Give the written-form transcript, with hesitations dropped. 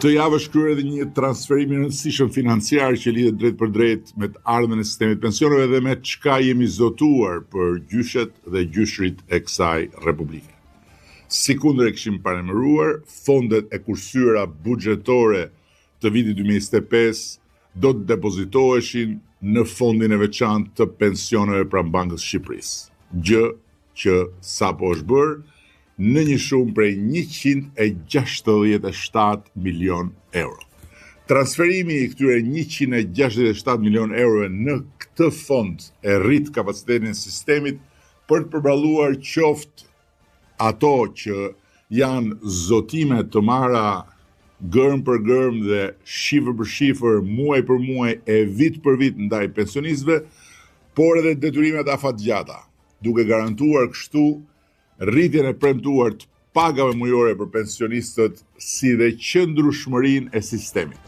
Këtë javë është kryer edhe një transferim i rëndësishëm financiar që lidhet drejt për drejt me të ardhmen e sistemit pensioneve dhe me çka jemi zotuar për gjyshet dhe gjyshrit e kësaj republike. Sikundër e kishim paremëruar, fondet e kursyera buxhetore të vitit 2025 do të depozitoheshin në fondin e veçantë të pensioneve pranë Bankës së Shqipërisë. Gjë që sapo është bërë në një shumë prej 167 milion euro. Transferimi i këtyre 167 milion euro në këtë fond e rrit kapacitetin e sistemit për të përballuar qoftë ato që janë zotime të marra gërm për gërm dhe shifër për shifër, muaj për muaj e vit për vit ndaj pensionistëve, por edhe detyrimet afatgjata, duke garantuar kështu rritjen e premtuar të pagave mujore për pensionistët si dhe qëndrueshmërinë e sistemit.